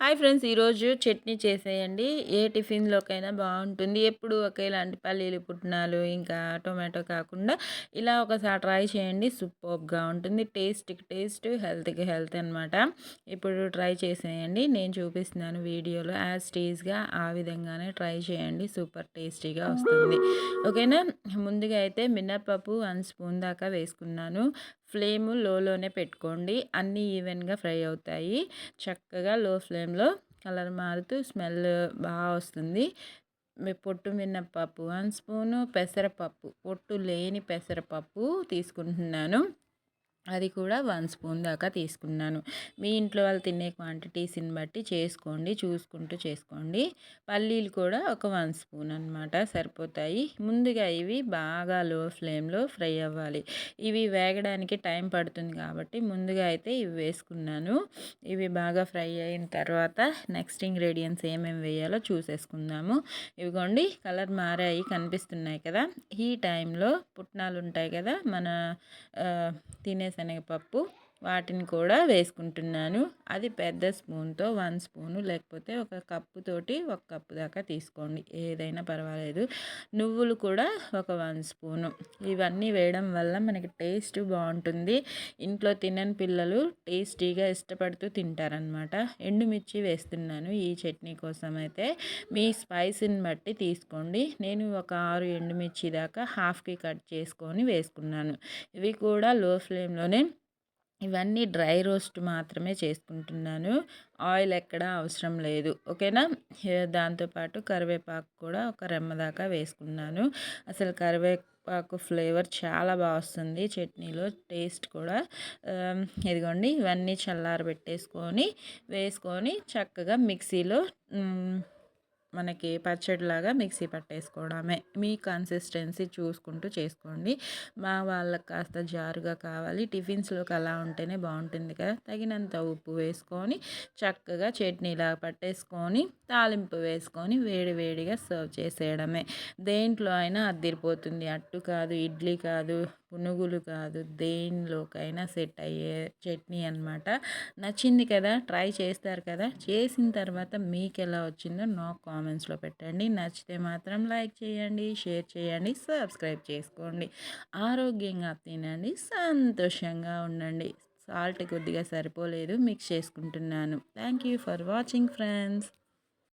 Hi friends, ఈరోజు చట్నీ చేసేయండి. ఏ టిఫిన్‌లోకైనా బావుంటుంది. ఎప్పుడు ఒకేలాంటి పల్లీలు, పుట్నాలు ఇంకా టొమాటో కాకుండా ఇలా ఒకసారి ట్రై చేయండి. సూపర్బ్‌గా ఉంటుంది. టేస్ట్‌కి టేస్ట్, హెల్త్‌కి హెల్త్ అనమాట. ఇప్పుడు ట్రై చేసేయండి. నేను చూపిస్తున్నాను వీడియోలో యాజ్ టీజ్‌గా ఆ విధంగానే ట్రై చేయండి. సూపర్ టేస్టీగా వస్తుంది. ఓకేనా. ముందుగా అయితే మినపప్పు 1 స్పూన్ దాకా వేసుకున్నాను. ఫ్లేమ్ లోలోనే పెట్టుకోండి. అన్నీ ఈవెన్‌గా ఫ్రై అవుతాయి. చక్కగా లో ఫ్లేమ్‌లో కలర్ మారుతూ స్మెల్ వస్తుంది. పొట్టు మినపప్పు 1 స్పూను, పెసరపప్పు పొట్టు లేని పెసరపప్పు తీసుకుంటున్నాను. అది కూడా 1 స్పూన్ దాకా తీసుకున్నాను. మీ ఇంట్లో వాళ్ళు తినే క్వాంటిటీస్‌ని బట్టి చేసుకోండి. చూసుకుంటూ చేసుకోండి. పల్లీలు కూడా ఒక 1 స్పూన్ అనమాట సరిపోతాయి. ముందుగా ఇవి బాగా లో ఫ్లేమ్‌లో ఫ్రై అవ్వాలి. ఇవి వేగడానికి టైం పడుతుంది కాబట్టి ముందుగా అయితే ఇవి వేసుకున్నాను. ఇవి బాగా ఫ్రై అయిన తర్వాత నెక్స్ట్ ఇంగ్రీడియెంట్స్ ఏమేమి వేయాలో చూసేసుకుందాము. ఇవిగోండి కలర్ మారాయి కనిపిస్తున్నాయి కదా! ఈ టైంలో పుట్నాలు ఉంటాయి కదా! మన తినే శనగపప్పు వాటిని కూడా వేసుకుంటున్నాను. అది పెద్ద స్పూన్‌తో 1 స్పూను లేకపోతే ఒక కప్పుతోటి 1 కప్పు దాకా తీసుకోండి. ఏదైనా పర్వాలేదు. నువ్వులు కూడా ఒక 1 స్పూను. ఇవన్నీ వేయడం వల్ల మనకి టేస్ట్ బావుంటుంది. ఇంట్లో తినని పిల్లలు టేస్టీగా ఇష్టపడుతూ తింటారనమాట. ఎండుమిర్చి వేస్తున్నాను ఈ చట్నీ కోసం అయితే. మీ స్పైసీని బట్టి తీసుకోండి. నేను ఒక 6 ఎండుమిర్చి దాకా హాఫ్‌కి కట్ చేసుకొని వేసుకున్నాను. ఇవి కూడా లో ఫ్లేమ్‌లోనే ఇవన్నీ డ్రై రోస్ట్ మాత్రమే చేసుకుంటున్నాను. ఆయిల్ ఎక్కడ అవసరం లేదు. ఓకేనా. దాంతోపాటు కరివేపాకు కూడా ఒక రెమ్మ దాకా వేసుకున్నాను. అసలు కరివేపాకు ఫ్లేవర్ చాలా వస్తుంది చట్నీలో. టేస్ట్ కూడా ఇదిగోండి ఇవన్నీ చల్లారబెట్టేసుకొని వేసుకొని చక్కగా మిక్సీలో మనకి పచ్చడిలాగా మిక్సీ పట్టేసుకోవడమే. మీ కన్సిస్టెన్సీ చూసుకుంటూ చేసుకోండి. మా వాళ్ళకి కాస్త జారుగా కావాలి. టిఫిన్స్‌లోకి అలా ఉంటేనే బావుంటుంది కదా! తగినంత ఉప్పు వేసుకొని చక్కగా చట్నీలా పట్టేసుకొని తాలింపు వేసుకొని వేడి వేడిగా సర్వ్ చేసేయడమే. దేంట్లో అయినా అద్దిరిపోతుంది. అట్టు కాదు, ఇడ్లీ కాదు, పునుగులు కాదు, దేనిలోకైనా సెట్ అయ్యే చట్నీ అనమాట. నచ్చింది కదా! ట్రై చేస్తారు కదా! చేసిన తర్వాత మీకెలా వచ్చిందో నాకు కామెంట్స్‌లో పెట్టండి. నచ్చితే మాత్రం లైక్ చేయండి, షేర్ చేయండి, సబ్స్క్రైబ్ చేసుకోండి. ఆరోగ్యంగా తినండి, సంతోషంగా ఉండండి. సాల్ట్ కొద్దిగా సరిపోలేదు మిక్స్ చేసుకుంటున్నాను. Thank you for watching friends.